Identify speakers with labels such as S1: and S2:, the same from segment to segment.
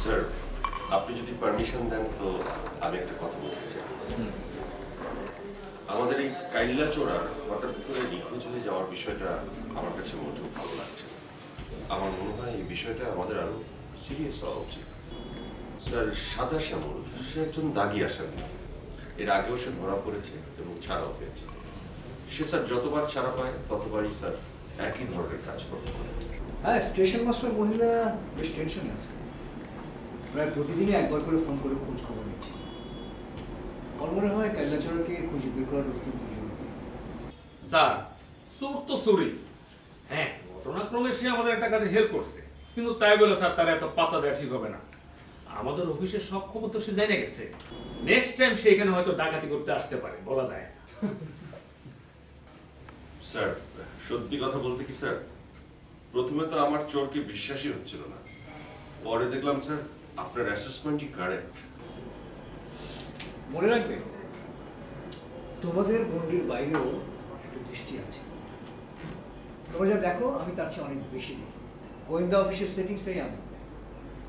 S1: Sir, আপনি যদি permission দেন তো আমি একটা কথা বলতে চাই। আমাদের এই কাইল্লাচোরার হঠাৎ করে নিখোঁজ হয়ে যাওয়ার বিষয়টা আমার কাছে মোটেও ভালো লাগছে না। আমার মনে হয় এই বিষয়টা আমাদের আরো সিরিয়াস হওয়া উচিত। স্যার, সাদা শ্যামল সে একজন দাগি আসামি। এর আগেও সে ধরা পড়েছে এবং ছাড়াও পেয়েছে। সে স্যার যতবার ছাড়া পায় ততবারই স্যার একই ধরনের কাজকর্ম করে।
S2: হ্যাঁ, স্টেশন মাস্টার মহিলা বেশ টেনশনে আছে। প্রায় প্রতিদিনই একবার করে ফোন করে খোঁজ খবর নিচ্ছে। আমার মনে হয় কাইল্লাচোরাকে খুঁজে বের করার অত্যন্ত জরুরি।
S3: স্যার, চোর তো চুরি। হ্যাঁ, ঘটনাক্রমে সে আমাদের একটা কাজে হেল্প করছে, কিন্তু তাই বলে স্যার তার এত পাতা দেওয়া ঠিক হবে না। আমাদের অফিসের সব খবর তো সে জেনে গেছে। নেক্সট টাইম সে এখানে হয়তো ডাকাতি করতে আসতে পারে, বলা যায় না।
S1: স্যার, সত্যি কথা বলতে কি স্যার, প্রথমে তো আমার চোরকে বিশ্বাসই হচ্ছিল না। পরে দেখলাম স্যার আপনার অ্যাসেসমেন্টই কারেক্ট।
S2: মনে রাখবে, তোমাদের গণ্ডির বাইরেও একটা দৃষ্টি আছে। তোমরা যা দেখো আমি তার চেয়ে অনেক বেশি দেখি। গোয়েন্দা অফিসের সেটিংসটাই আমি।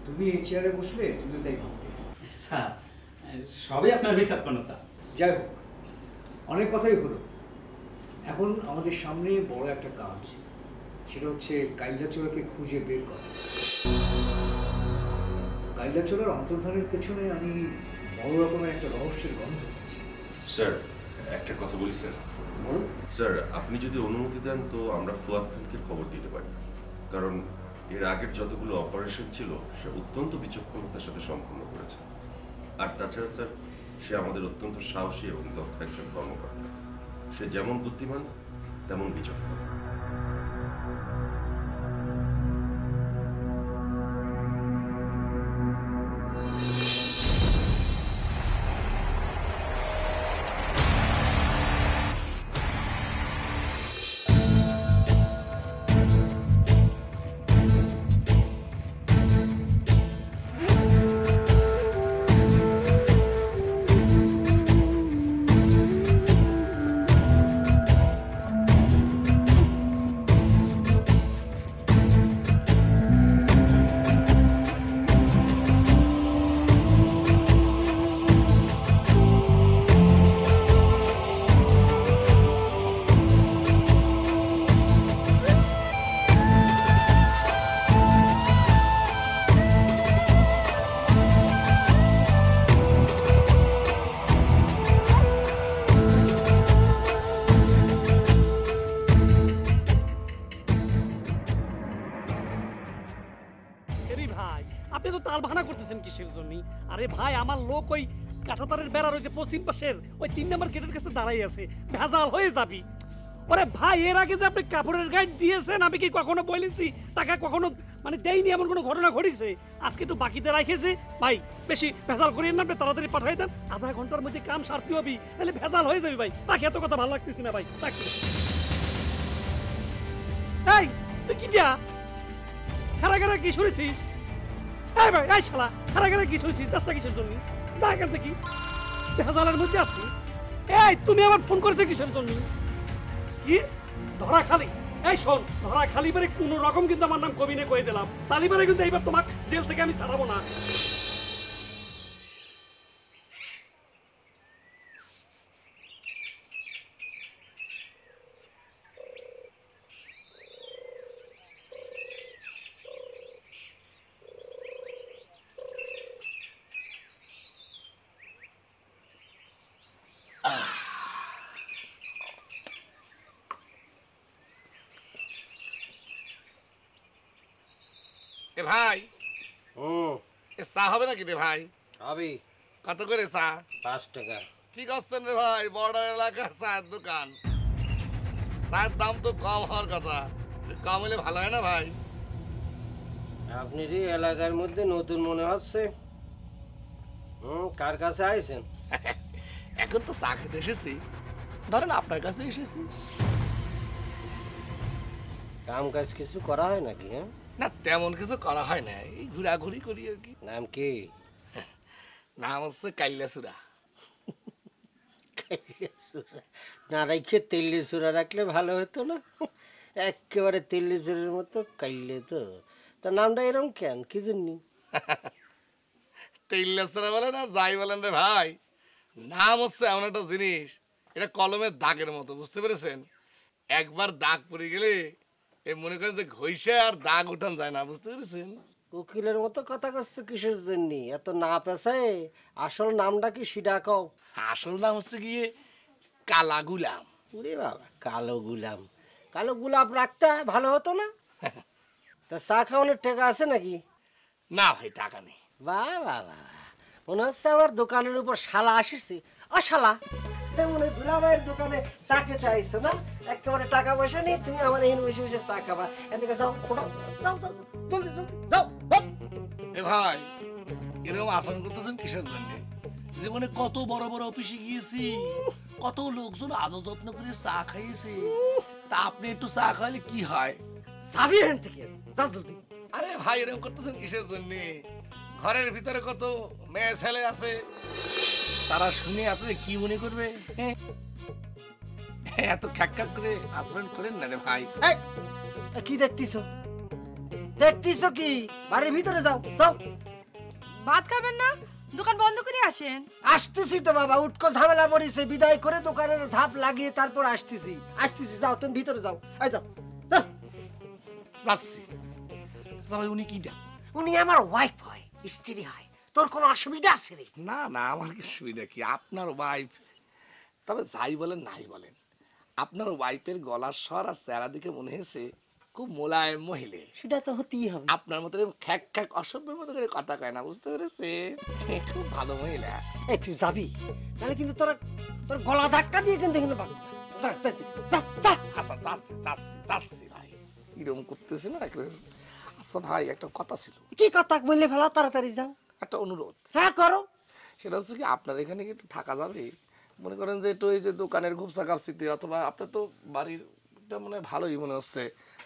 S2: তুমি এই চেয়ারে বসলে তুমি তাই ভাবতে।
S4: স্যার, সবই আপনার বিচক্ষণতা।
S2: যাই হোক, অনেক কথাই হলো। এখন আমাদের সামনে বড় একটা কাজ, সেটা হচ্ছে কাইল্লাচোরাকে খুঁজে বের করা। কাইল্লাচোরার অন্তর্ধানের পেছনে আমি বড় রকমের একটা রহস্যের গন্ধ পাচ্ছি।
S1: স্যার, একটা কথা বলি স্যার।
S2: বলুন।
S1: স্যার, আপনি যদি অনুমতি দেন তো আমরা ফুয়াদ খানকে খবর দিতে পারি, কারণ এর আগের যতগুলো অপারেশন ছিল সে অত্যন্ত বিচক্ষণতার সাথে সম্পন্ন করেছে। আর তাছাড়া স্যার, সে আমাদের অত্যন্ত সাহসী এবং দক্ষ একজন কর্মকর্তা। সে যেমন বুদ্ধিমান তেমন বিচক্ষণ।
S5: ভাই, আপনি তো তার ভাড়া করতেছেন কিসের জন্য? আরে ভাই, আমার লোক ওই কাঁটাতারের বেড়ার ওই যে পশ্চিম পাশের ওই 3 নম্বর গেটের কাছে দাঁড়াই আছে, ভেজাল হয়ে যাবি। ওরে ভাই, এর আগে যে আপনি কাপড়ের গাইড দিয়েছেন, আমি কি কখনো বলেছি টাকা কখনো মানে দেয়নি? এমন কোনো ঘটনা ঘটেছে? আজকে একটু বাকিতে রাখেছে ভাই, বেশি ভেজাল করিয়েন না, আপনি তাড়াতাড়ি পাঠাই দেন। আধা ঘন্টার মধ্যে কাম সারতে হবে, তাহলে ভেজাল হয়ে যাবে ভাই। তাকে এত কথা ভালো লাগতেছি না ভাই, রাখছি। এই তুই কি দিয়া খারা কি শুনেছিস? এই ভাই, এই শালা খারা কি শুনেছিস? দশটা কিসের জন্য? না এখান থেকে ভেজালের মধ্যে আছি। এই তুমি আবার ফোন করেছো কিসের জন্য? কি ধরা খালি? এই শোন, ধরা খালি বারে কোন রকম কিন্তু আমার নাম কবিনে কয়ে দিলাম। তালিবারে কিন্তু এইবার তোমাকে জেল থেকে আমি ছাড়াবো না।
S6: এ ভাই, এ চা হবে নাকি রে ভাই?
S7: হবে।
S6: কত করে চা?
S7: 5 টাকা।
S6: কি করছেন রে ভাই, বর্ডার এলাকার চায়ের দোকান, চায়ের দাম তো কম হওয়ার কথা, কম হলে ভালো হয় না ভাই?
S7: আপনার এই এলাকার মধ্যে নতুন মনে হচ্ছে। কার কাছে আইছেন?
S6: এখন তো চা খেতে এসেছি, ধরেন আপনার কাছে এসেছি।
S7: কাম কাজ কিছু করা হয় নাকি? হ্যাঁ,
S6: না তেমন কিছু করা হয় না, এই ঘোরাঘুরি করি আর কি।
S7: নাম কি?
S6: নাম হচ্ছে কাইল্লাচোরা।
S7: না রাইখে তেল্লি চূড়া রাখলে ভালো হতো না? একেবারে তেল্লি চূড়ার মতো কাইলে তো। তা নামটা এরকম কেন, কি জন্য?
S6: তেইল্লাসরা বলেন আর যাই বলেন রে ভাই, নাম হচ্ছে এমন একটা জিনিস, এটা কলমের দাগের মতো, বুঝতে পেরেছেন? একবার দাগ পড়ে গেলে এ মনে করেন যে ঘষে আর দাগ উঠান যায় না, বুঝতে পেরেছেন?
S7: উকিলের মতো কথা করছো কিসের জন্য? এত না পেশায় আসল নামটা কি সেটা কও।
S6: আসল নাম হচ্ছে গিয়ে কালা গুলাম।
S7: ওরে বাবা, কালো গুলাম। কালো গোলাপ রাখতে ভালো হতো না? তা চা খাওয়ানোর টাকা আছে নাকি?
S6: না ভাই, টাকা নেই।
S7: বাহ বাহ বাহ, মনে হচ্ছে আমার দোকানের উপর শালা আসিস। ও শালা, মনে হয় দুলাভাইয়ের দোকানে চা খেতে আইসো না? একেবারে টাকা পয়সা নেই, তুমি আমার এখানে বসে বসে চা খাবা। এদিকে যাও, ফোটাও, যাও যাও, জলদি জলদি যাও।
S6: এ ভাই, এরকম আচরণ করতেছেন কিসের জন্য? জীবনে কত বড় বড় অফিসে গিয়েছি, কত লোকজন আদর যত্ন করে চা খাইয়েছে, তা আপনি একটু চা খাইলে কি হয়?
S7: যাবি এখান থেকে, যাও জলদি।
S6: আরে ভাই, এরকম করতেছেন কিসের জন্য? ঘরের ভিতরে কত মেয়ে ছেলে আছে, তারা শুনে আপনি কি মনে করবে? হ্যাঁ, এত খ্যাক খ্যাক করে আচরণ করেন না রে ভাই।
S7: এই, কি দেখতিছো? দেখতিছো কি? বাড়ির ভিতরে যাও, যাও।
S8: ভাত খাবেন না? দোকান বন্ধ করে আসেন।
S7: আসতেছি তো বাবা, উটকো ঝামেলা পড়েছে, বিদায় করে দোকানের ঝাপ লাগিয়ে তারপর আসতেছি। আসতেছি, যাও তুমি ভিতরে যাও। এই যাও, যাও।
S6: যাচ্ছি। আচ্ছা ভাই, উনি কি ডাক?
S7: উনি আমার ওয়াইফ হয়, স্ত্রী হয়। তোর কোনো অসুবিধা আছে রে?
S6: না না, আমার কি সুবিধা কি, আপনার ওয়াইফ। তবে যাই বলেন নাই বলেন, আপনার ওয়াইফের গলার স্বর আর চেহারা দিকে মনে হয়েছে খুব মোলায়েম মহিলা।
S7: সেটা তো হতেই হবে।
S6: আপনার মতো এরকম খ্যাক খ্যাক অসভ্যের মতো করে কথা কয় না, বুঝতে পেরেছে? খুব ভালো মহিলা।
S7: এই তুই যাবি, নাহলে কিন্তু তোর গলা ধাক্কা দিয়ে কিন্তু এখানে পাবি। যা যা তুই, যা যা।
S6: আচ্ছা, যাচ্ছি যাচ্ছি যাচ্ছি ভাই, এরকম করতেছি না একেবারে। আচ্ছা ভাই, একটা কথা ছিল।
S7: কি কথা বললে ফেলা, তাড়াতাড়ি যাও।
S6: একটা অনুরোধ।
S7: হ্যাঁ করো।
S6: সেটা হচ্ছে কি, আপনার এখানে কি একটু থাকা যাবে? মনে করেন যে একটু এই যে দোকানের ঘুপসা কাপসিতে, অথবা আপনার তো বাড়িটা মনে হয় ভালোই মনে হচ্ছে,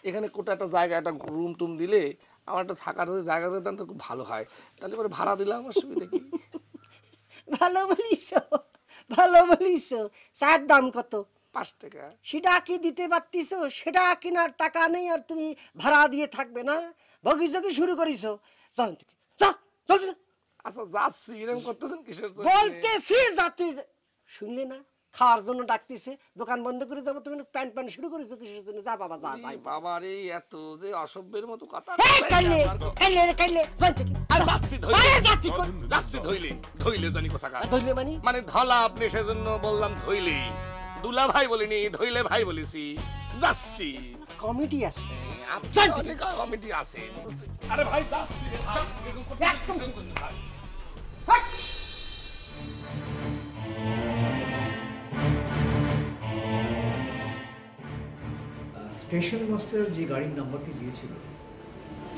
S6: এখানে কোটা একটা জায়গা, একটা রুম টুম দিলে আমার একটা থাকার যদি জায়গা করে দেন তো খুব ভালো হয়। তাহলে পরে ভাড়া দিলাম, আমার সুবিধা কি?
S7: ভালো বলিস, ভালো বলিস। চায়ের দাম কত?
S6: 5 টাকা।
S7: সেটা কি দিতে পারতিস? সেটা কিনার টাকা নেই আর তুমি ভাড়া দিয়ে থাকবে না? বগিচকি শুরু করিস। যাও থেকে, যা জলদি যা।
S6: আচ্ছা যাচ্ছি, এরকম করতেছেন কিসের জন্য?
S7: বলতেছি জাতি, শুনলি না? খাওয়ার জন্য ডাকতেছে, দোকান বন্ধ করে যাবো, তুমি প্যান্ট প্যান্ট শুরু করেছো কিসের জন্য? যা বাবা যা।
S6: এই বাবা রে, এত যে অসভ্যের মতো কথা।
S7: কাইলে কাইলে কাইলে যাই থেকে।
S6: আর যাচ্ছি ধইলে।
S7: আরে যাচ্ছি কই?
S6: যাচ্ছি ধইলে, ধইলে জানি কোথাকার।
S7: ধরলে
S6: মানে ধলা, আপনি সেজন্য বললাম ধইলে। দুলা ভাই বলিনি, ধইলে ভাই বলেছি। যাচ্ছি।
S7: কমিটি আছে।
S6: আপনার অনেক কমিটি আছে।
S3: আরে ভাই যাচ্ছি রে ভাই, এরকম করতে
S7: একদম।
S3: কিসের জন্য ভাই?
S2: স্টেশন মাস্টার যে গাড়ির নাম্বারটি দিয়েছিল,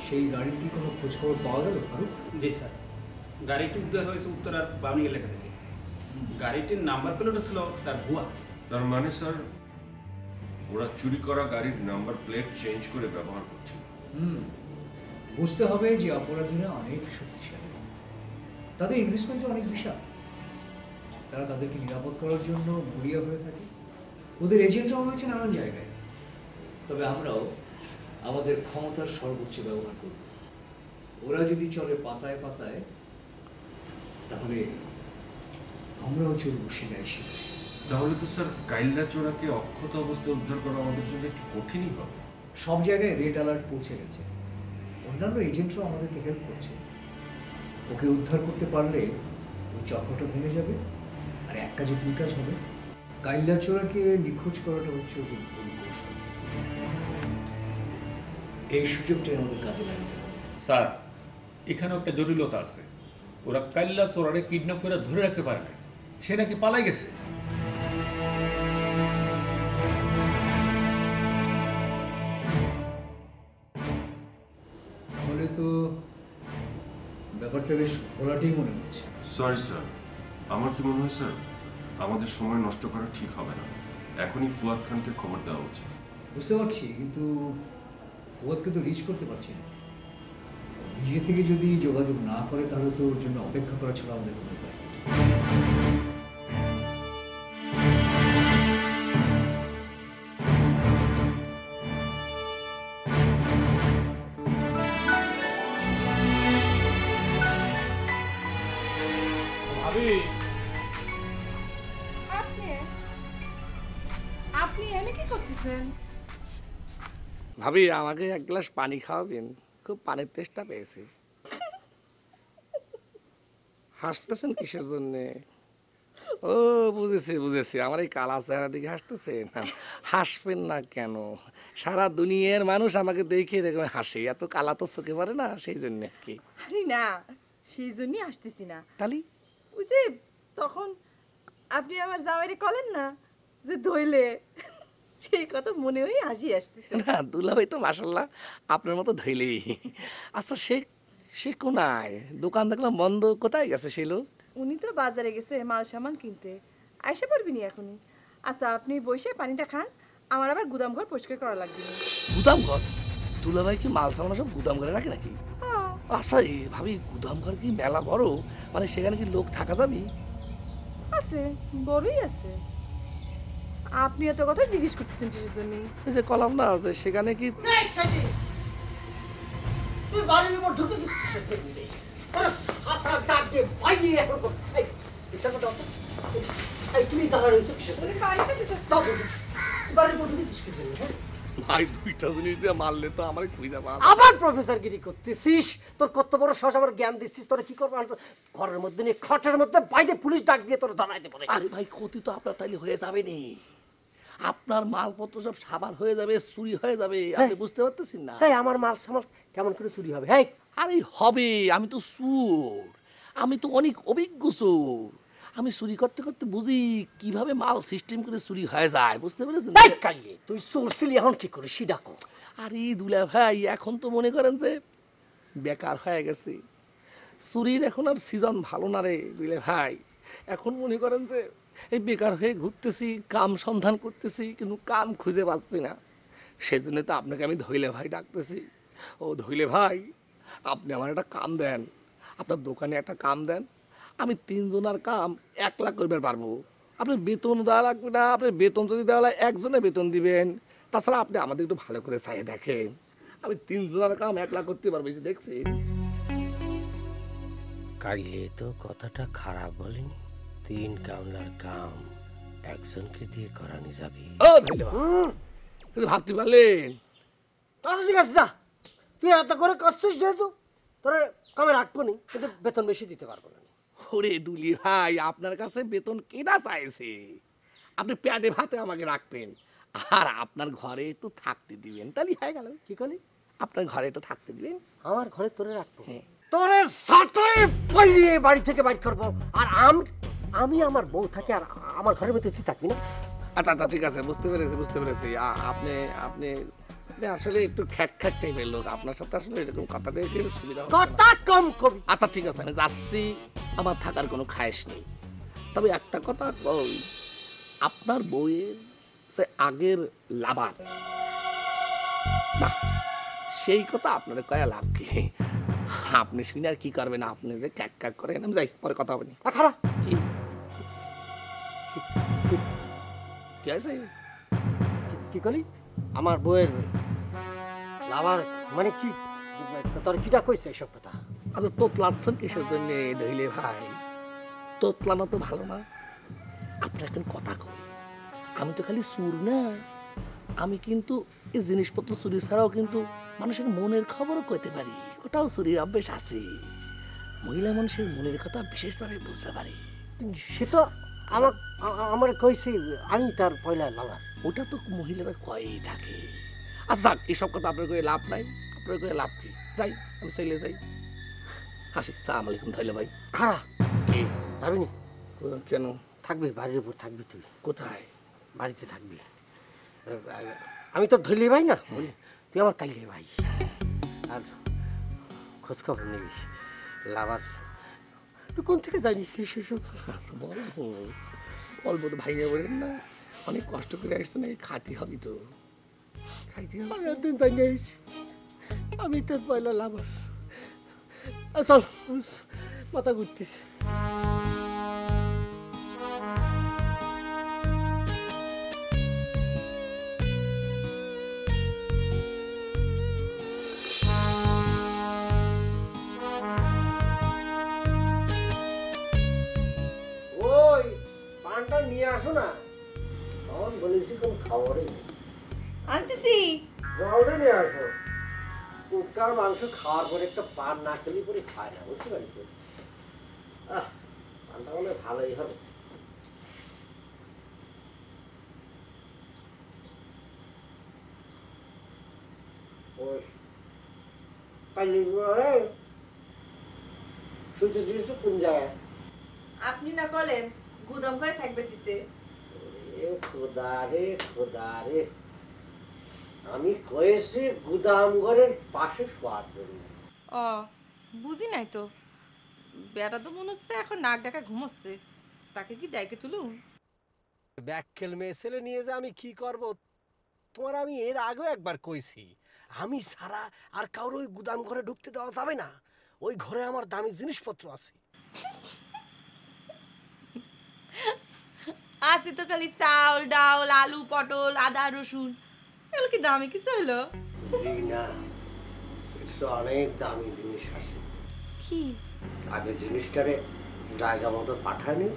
S2: সেই গাড়ির কি কোনো খোঁজখবর পাওয়া গেল ফারুক?
S4: জি স্যার, গাড়িটি উদ্ধার হয়েছে উত্তরার বাউনি এলাকা থেকে। গাড়িটির নাম্বার প্লেটও ছিল স্যার ভুয়া।
S1: তার মানে স্যার, ওরা চুরি করা গাড়ির নাম্বার প্লেট চেঞ্জ করে ব্যবহার করছে।
S2: বুঝতে হবে যে অপরাধীরা অনেক শক্তিশালী, তাদের ইনভেস্টমেন্ট অনেক বিশাল। তারা তাদেরকে নিরাপদ করার জন্য মরিয়া হয়ে থাকে। ওদের এজেন্টরাও রয়েছে নানান জায়গায়। তবে আমরাও আমাদের ক্ষমতার সর্বোচ্চ ব্যবহার করব। ওরা যদি চলে পাতায় পাতায়, তাহলে আমরাও চলব শিলায় শিলায়।
S1: তাহলে তো স্যার, কাইল্লা চোরাকে অক্ষত অবস্থায় উদ্ধার করা আমাদের জন্য একটু কঠিনই হবে।
S2: সব জায়গায় রেড অ্যালার্ট পৌঁছে গেছে, অন্যান্য এজেন্টরাও আমাদেরকে হেল্প করছে। ওকে উদ্ধার করতে পারলে ওই চক্রটা ভেঙে যাবে, আর এক কাজে দুই কাজ হবে। কাইল্লা চোরাকে নিখোঁজ করাটা হচ্ছে ওদের ভুল কৌশল। এই সুযোগটাই আমাদের কাজে লাগাতে হবে।
S3: স্যার, এখানেও একটা জটিলতা আছে। ওরা কাল্লা চোরারে কিডন্যাপ করে ধরে রাখতে পারে না, সে নাকি পালাই গেছে।
S2: তাহলে তো ব্যাপারটা বেশ ঘোলাটেই মনে হচ্ছে।
S1: সরি স্যার, আমার কি মনে হয় স্যার, আমাদের সময় নষ্ট করা ঠিক হবে না। এখনই ফুয়াদ খানকে খবর দেওয়া উচিত।
S2: বুঝতে পারছি, কিন্তু ফুয়াদকে তো রিচ করতে পারছি না। নিজে থেকে যদি যোগাযোগ না করে, তাহলে তো ওর জন্য অপেক্ষা করা ছাড়া আমাদের কোনো উপায় নেই।
S8: আপনি এনে কি করতেছেন?
S6: ভাবি আমাকে এক গ্লাস পানি খাওয়াবেন, খুব পানির তেষ্টা পেয়েছি। হাসতেছেন কিসের জন্যে? ও বুঝেছি বুঝেছি, আমার এই কালা চেহারা দিকে হাসতেছেন। হাসবেন না কেন? সারা দুনিয়ার মানুষ আমাকে দেখে এরকম হাসে, এত কালা তো চোখে পড়ে না, সেই জন্য কি?
S8: আরে না, সেই জন্যই আসতেছি না।
S6: তালি
S8: ওই যে তখন আপনি আমার জামাইরে কলেন না যে ধইলে, সেই কথা মনে হয়ে হাসি আসতেছে।
S6: না দুলাভাই তো মাশাল্লাহ আপনার মতো ধইলেই। আচ্ছা সে সে কোনায়? দোকান দেখলাম বন্ধ, কোথায় গেছে সেই লোক?
S8: উনি তো বাজারে গেছে মাল সামান কিনতে, আইসা পারবি নি এখনই। আচ্ছা আপনি বসে পানিটা খান, আমার আবার গুদাম ঘর পরিষ্কার করা লাগবে না।
S6: গুদাম ঘর? দুলাভাই কি মাল সামান সব গুদাম ঘরে রাখে নাকি?
S8: হ্যাঁ,
S6: আচ্ছা এই ভাবি গুদাম ঘর কি মেলা বড়? মানে সেখানে কি লোক থাকা যাবে?
S8: আছে, বড়ই আছে। আপনি এত কথা জিজ্ঞেস করতেছেন কিসের জন্য?
S6: এই যে কলাম না যে সেখানে কি
S7: তুই বাড়ির উপর ঢুকে দিস কিসের জন্য? ওরে সাতা ডাক দিয়ে বাইরে এখন কর। এই বিছানা দাও তো। এই তুমি দাঁড়া রইছো কিসের জন্য? যাও যাও। বাড়ির উপর ঢুকে দিস কিসের জন্য?
S6: ভাই দুইটা জিনিস দিয়ে মারলে তো আমার খুঁজে পাওয়া
S7: আবার প্রফেসর গিরি করতেছিস? তোর কত বড় সাহস, আমার জ্ঞান দিচ্ছিস? তোরা কি করবো? আর তোর ঘরের মধ্যে নিয়ে খাটের মধ্যে বাইরে পুলিশ ডাক দিয়ে তোর দাঁড়াইতে পারে।
S6: আরে ভাই ক্ষতি তো আপনার তাইলে হয়ে যাবে নি, আপনার মালপত্র সব সাবার হয়ে যাবে, চুরি হয়ে যাবে, আপনি বুঝতে পারতেছেন না?
S7: এই আমার মাল সামাল কেমন করে চুরি হবে? হ্যাঁ
S6: আরে হবে, আমি তো চোর, আমি তো অনেক অভিজ্ঞ চোর। আমি চুরি করতে করতে বুঝি কিভাবে মাল সিস্টেম করে চুরি হয়ে যায়, বুঝতে পেরেছেন?
S7: এই কাইলে তুই চোর ছিলি, এখন কি করিস সেটা কর।
S6: আরে দুলা ভাই এখন তো মনে করেন যে বেকার হয়ে গেছে, চুরির এখন আর সিজন ভালো না রে দুলে ভাই। এখন মনে করেন যে এই বেকার হয়ে ঘুরতেছি, কাম সন্ধান করতেছি, কিন্তু কাম খুঁজে পাচ্ছি না। সেজন্য তো আপনাকে আমি ধইলে ভাই ডাকতেছি। ও ধইলে ভাই, আপনি আমার একটা কাম দেন, আপনার দোকানে একটা কাম দেন, আমি 3 জনের কাম 1 লাখ করতে পারবো। আপনি বেতন দেওয়া লাগবে না, আপনি বেতন যদি দেওয়া লাগে একজনে বেতন দিবেন। তাছাড়া আপনি আমাদের একটু ভালো করে চাই দেখেন, আমি 3 জনের কাম 1 লাখ করতে পারবো, এই যে দেখছি।
S7: কাইলে তো কথাটা খারাপ বলিনি। 3 কামলার কাম একজনকে দিয়ে করানি যাবে।
S6: ও ধইলে ভাই, কিন্তু ভাবতে পারলেন?
S7: আচ্ছা ঠিক আছে, যা তুই এত করে করছিস যেহেতু তোর কামে রাখবো নি, কিন্তু বেতন বেশি দিতে পারবো না।
S6: ওরে দুলি ভাই, আপনার কাছে বেতন কেনা চাইছে, আপনি প্যাডে ভাতে আমাকে রাখবেন আর আপনার ঘরে একটু থাকতে দিবেন, তাহলে হয়ে গেল।
S7: কি করলি?
S6: আপনার ঘরে একটু থাকতে দিবেন।
S7: আমার ঘরে তোরে রাখবো?
S6: হ্যাঁ।
S7: তোরে সাটাই পাইয়ে বাড়ি থেকে বাইর করবো। আর আমি আমার বউ থাকে আর আমার ঘরের মধ্যে তুই থাকবি না?
S6: আচ্ছা আচ্ছা ঠিক আছে, বুঝতে পেরেছি বুঝতে পেরেছি। আপনি আপনি আপনি আসলে একটু খ্যাক খ্যাক টাইপের লোক, আপনার সাথে আসলে এরকম কথা দিয়ে একটু সুবিধা হবে না।
S7: কথা কম কবি।
S6: আচ্ছা ঠিক আছে, আমি যাচ্ছি, আমার থাকার কোনো খায়েশ নেই। তবে একটা কথা কই, আপনার বউয়ের সে আগের লাভার না, সেই কথা আপনার কয়া লাভ কি? আপনি শুনে আর কি করবেন? আপনি যে ক্যাক ক্যাক করেন, আমি যাই, পরে কথা হবে না।
S7: খারাপ
S6: কি কি আছে?
S7: কি করলি? আমার বউয়ের লাভার মানে কি? তোর কিটা কইছে এইসব কথা?
S6: আচ্ছা তোতলাচ্ছেন কিসের জন্য ধইলে ভাই? তোতলানো তো ভালো না। আপনার এখন কথা কই, আমি তো খালি চুর না, আমি কিন্তু এই জিনিসপত্র চুরি ছাড়াও কিন্তু মানুষের মনের খবরও কইতে পারি, ওটাও চুরির অভ্যেস আছে। মহিলা মানুষের মনের কথা বিশেষভাবে বুঝতে পারি।
S7: সে তো আমার কইছে আমি তার পয়লা লাভার।
S6: ওটা তো মহিলারা কয়েই থাকে। আচ্ছা এসব কথা আপনার কয়ে লাভ নাই, আপনার কয়ে লাভ কি? যাই, আমি চলে যাই, আসি। সালাম আলাইকুম ধইলে ভাই।
S7: খারাপ
S6: কি
S7: যাবি নি?
S6: কেন?
S7: থাকবি বাড়ির উপর থাকবি তুই?
S6: কোথায়?
S7: বাড়িতে থাকবি। আমি তো ধরলি ভাই না, তুই আমার কাইলে ভাই। আর খোঁজ খবর নিবি লাভার। তুই কোন থেকে জানিস সেসব?
S6: আচ্ছা বলবো বলবো তো ভাইয়া বলেন না, অনেক কষ্ট করে আসছে না, খাতি হবি তো, খাইতে হবে।
S7: আমি একদিন জানিস আমি তোর পয়লা লাভার। চল, মাথা ঘুরতেছে। ওই পানটা নিয়ে আসো না, আমার বলেছি কোন খবরই নেই।
S8: আনতেছি।
S7: জলটা নিয়ে আসো। কুকার মাংস খাওয়ার পরে একটা পান না খেলে পরে খায় না, বুঝতে পারছো? পানটা বলে ভালোই হবে। ওই শুধু দিয়েছো কোন জায়গায়?
S8: আপনি না বলেন গুদাম ঘরে থাকবে দিতে।
S7: খোদা রে খোদা রে, আমি কয়েছি গুদাম ঘরের পাশে শোয়ার জন্য।
S8: ও বুঝি নাই তো, বেটা তো মনে হচ্ছে এখন নাক ডাকা ঘুমোচ্ছে, তাকে কি ডাইকে তুলুন?
S7: ব্যাককেল মেয়ে ছেলে নিয়ে যে আমি কি করব, তোমার আমি এর আগেও একবার কইছি আমি ছাড়া আর কারোর ওই গুদাম ঘরে ঢুকতে দেওয়া যাবে না। ওই ঘরে আমার দামি জিনিসপত্র আছে।
S8: আছে তো খালি চাউল ডাউল আলু পটল আদা রসুন, এগুলো কি দামি কিছু হলো?
S7: জি না, অনেক দামি জিনিস আছে।
S8: কি?
S7: আগে জিনিসটারে জায়গা মতো পাঠানি,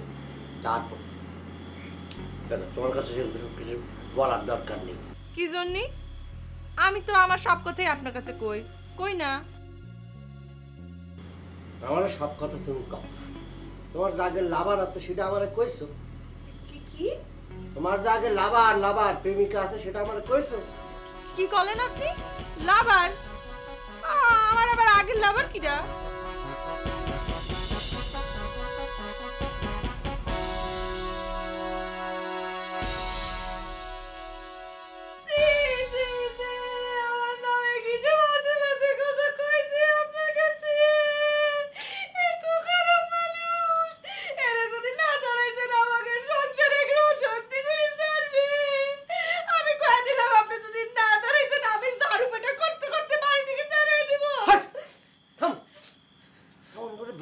S7: তারপর তোমার কাছে কিছু বলার দরকার নেই।
S8: কি জন্যে? আমি তো আমার সব কথাই আপনার কাছে কই কই না।
S7: আমার সব কথা তুমি কও। তোমার জায়গায় লাভার আছে সেটা আমারে কইছো?
S8: কি কি?
S7: তোমার জায়গায় লাভার লাভার প্রেমিকা আছে সেটা আমারে কইছো?
S8: কি করলেন আপনি? লাভার? আমার আবার আগের লাভার কিটা?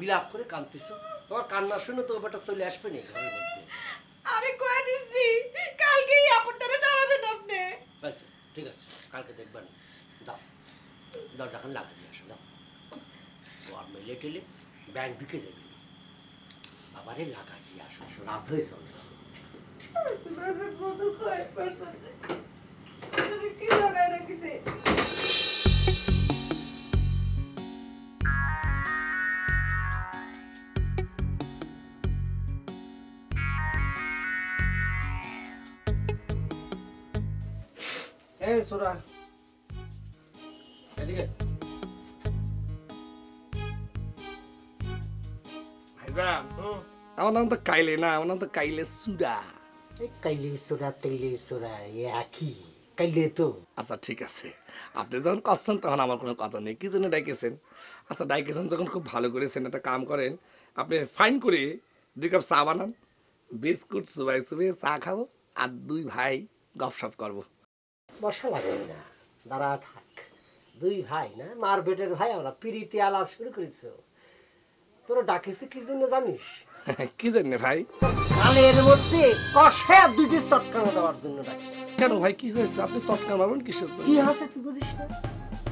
S7: বিলাপ করে কাঁদতেছো, তোমার কান্না শুনে তো ওটা চলে আসবে না ঘরের মধ্যে।
S8: আমি কয়ে দিচ্ছি কালকেই আপনটারে দাঁড়াবেন আপনি।
S7: আচ্ছা ঠিক আছে, কালকে দেখবেন। যাও দরজাখান লাগিয়ে দিয়ে আসো, যাও। ও আর মেলে টেলে ব্যাংক ঢুকে যাবে, বাবারে লাগাই দিয়ে আসো, রাত হয়ে চলে।
S8: কি লাগাই রাখিছে?
S7: এই সোরা এদিকে।
S6: ভাইজান, আমার নাম তো কাইলে না, আমার নাম তো কাইলে সুরা।
S7: কাইলে সোরা তেলে সোরা একই, কাইলে তো।
S6: আচ্ছা ঠিক আছে, আপনি যখন করছেন তখন আমার কোনো কথা নেই, কি জন্য ডাইকেছেন? আচ্ছা ডাইকেছেন যখন খুব ভালো করেছেন, একটা কাম করেন, আপনি ফাইন করে 2 কাপ চা বানান, বিস্কুট চুবাই চুবিয়ে চা খাবো, আর 2 ভাই গপসপ করবো।
S7: বসা লাগবে না, দাঁড়া থাক। 2 ভাই না, মার বেটের ভাই, আমরা পিরিতি আলাপ শুরু করেছো। তোরা ডাকেছে কি জন্য জানিস?
S6: কি জন্য ভাই?
S7: কালের মধ্যে কষায় 2টি চটকানা দেওয়ার জন্য ডাকিস।
S6: কেন ভাই, কি হয়েছে? আপনি চটকা মারবেন কিসের জন্য?
S7: কি আছে তুই বুঝিস না?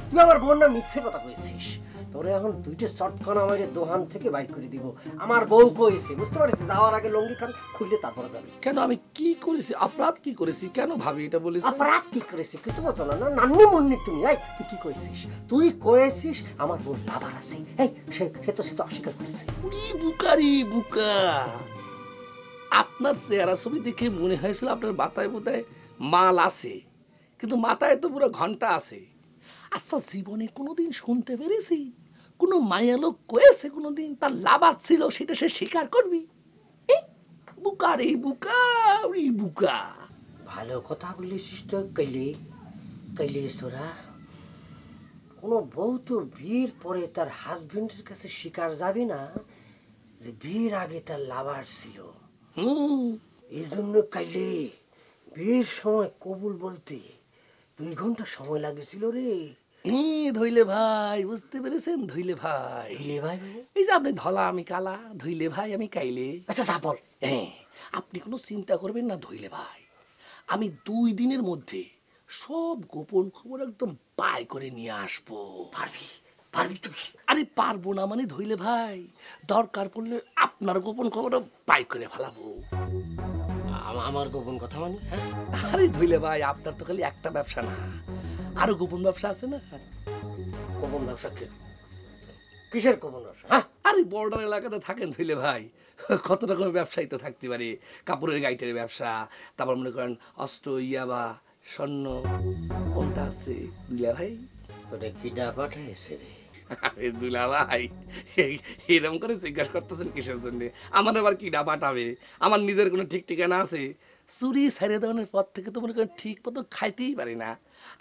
S7: তুই আমার বোন না মিথ্যে কথা কইছিস। তোরে এখন 2টি চটকানা আমারে দোকান থেকে বাইর করে দিব। আমার বউ কইছে, বুঝতে পারিস? যাওয়ার আগে লঙ্গি খান খুললে তারপরে যাবি।
S6: কেন আমি কি করেছি? অপরাধ কি করেছি? কেন ভাবি এটা বলেছি?
S7: অপরাধ কি করেছি কিছু বলতো না, নান্নি মুন্নি তুমি। এই তুই কি কইছিস? তুই কইছিস আমার বোন লাভার আছে। এই সে তো অস্বীকার করেছে।
S6: উনি বুকারি বুকা। আপনার চেহারা ছবি দেখে মনে হয়েছিল আপনার মাথায় বোধহয় মাল আছে, কিন্তু মাথায় তো পুরো ঘন্টা আছে। আচ্ছা, জীবনে কোনোদিন শুনতে পেরেছি কোনো মায়া লোক কয়েছে কোনোদিন তার লাভার ছিল, সেটা সে স্বীকার করবি? বুকা রে বুকা, উনি বুকা।
S7: ভালো কথা বলেছিস তো কাইলে, কাইলে সোরা। কোনো বউ তো বিয়ের পরে তার হাজবেন্ডের কাছে স্বীকার যাবে না যে বিয়ের আগে তার লাভার ছিল। এই জন্য কাইলে বিয়ের সময় কবুল বলতে 2 ঘন্টা সময় লাগেছিল রে।
S6: ধইলে ভাই, বুঝতে পেরেছেন? ধইলে ভাই,
S7: ধইলে ভাই
S6: এই যে আপনি ধলা আমি কালা, ধইলে ভাই আমি কাইলে।
S7: আচ্ছা যা বল।
S6: হ্যাঁ, আপনি কোনো চিন্তা করবেন না ধইলে ভাই, আমি 2 দিনের মধ্যে সব গোপন খবর একদম বাই করে নিয়ে আসবো।
S7: পারবি? পারবি তুই?
S6: আরে পারবো না মানে ধইলে ভাই, দরকার পড়লে আপনার গোপন খবরও বাই করে ফেলাবো।
S7: আমার গোপন কথা মানে? হ্যাঁ,
S6: আরে ধুইলে ভাই, আপনার তো খালি একটা ব্যবসা না, আরো গোপন ব্যবসা আছে না?
S7: গোপন ব্যবসা কি? কিসের গোপন ব্যবসা? হ্যাঁ,
S6: আরে বর্ডার এলাকাতে থাকেন ধুইলে ভাই, কত রকমের ব্যবসায়ী তো থাকতে পারে। কাপড়ের গাইটের ব্যবসা, তারপর মনে করেন অস্ত্র, ইয়াবা, স্বর্ণ, কোনটা আছে দুলা ভাই?
S7: ওটা কিডা পাঠাইছে রে?
S6: আরে দুলা ভাই, এরকম করে জিজ্ঞাসা করতেছেন কিসের জন্য? আমার আবার কিডা পাঠাবে? আমার নিজের কোনো ঠিক ঠিকানা আছে? চুরি ছাড়ে দেওয়ানোর পর থেকে তো মনে করেন ঠিক মতো খাইতেই পারি না।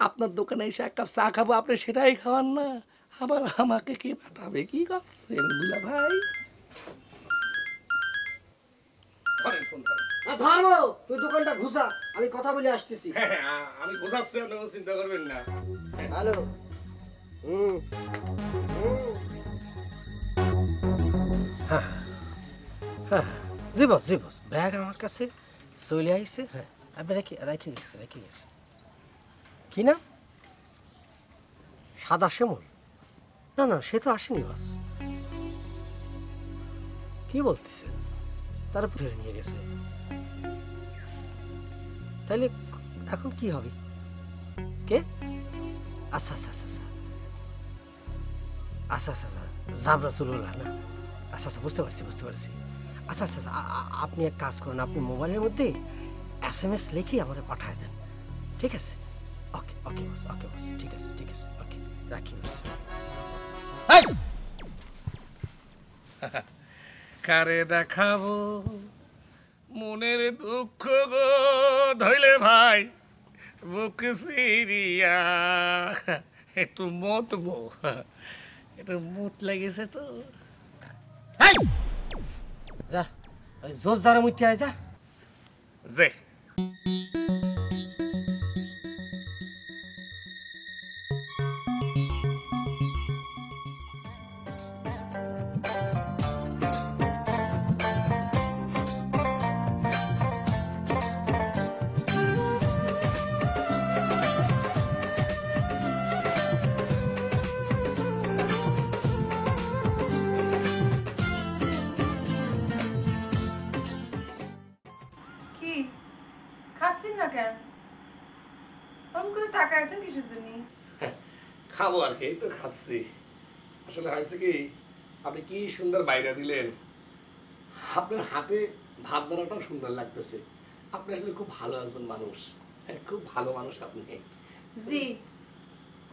S6: আপনার দোকানে এসে এক কাপ চা খাবো, আপনি সেটাই খাওয়ান না, আবার আমাকে কে পাঠাবে? কি করছেন দুলা ভাই?
S7: ধর্ম, তুই দোকানটা ঘুষা, আমি কথা বলে আসতেছি।
S6: আমি বোঝাচ্ছি, আপনি কোনো চিন্তা করবেন না।
S7: হ্যালো। জি বস, জি বস, ব্যাগ আমার কাছে চলে আইছে। হ্যাঁ, আমি রেখে গেছি। কি না? সাদা শ্যামল? না না, সে তো আসেনি বস। কি বলতেছেন? তারা ধরে নিয়ে গেছে। তাহলে এখন কি হবে? কে? আচ্ছা আচ্ছা আচ্ছা আচ্ছা আচ্ছা আচ্ছা আচ্ছা, জাবরা চুলওয়ালা না? আচ্ছা আচ্ছা, বুঝতে পারছি। আচ্ছা আচ্ছা আচ্ছা, আপনি এক কাজ করুন, আপনি মোবাইলের মধ্যে SMS লিখে আমাকে পাঠায় দেন, ঠিক আছে? ওকে বস, ঠিক আছে, ওকে, রাখি বস।
S6: কারে দেখাবো মনের দুঃখ গো ধইলে ভাই, বুক সিরিয়া একটু মতবো, একটু মুত লেগেছে তো।
S7: যা, ওই জোর যারা মুইতে আয়, যা।
S6: যে
S8: কি খাচ্ছেন না কেন? ফোন করে তাকায় আছেন কিসের জন্য?
S6: খাবো আর কি, এই তো খাচ্ছি। আসলে হয়েছে কি, আপনি কি সুন্দর বাইরে দিলেন, আপনার হাতে ভাত বানাটাও সুন্দর লাগতেছে। আপনি আসলে খুব ভালো একজন মানুষ, খুব ভালো মানুষ আপনি।
S8: জি,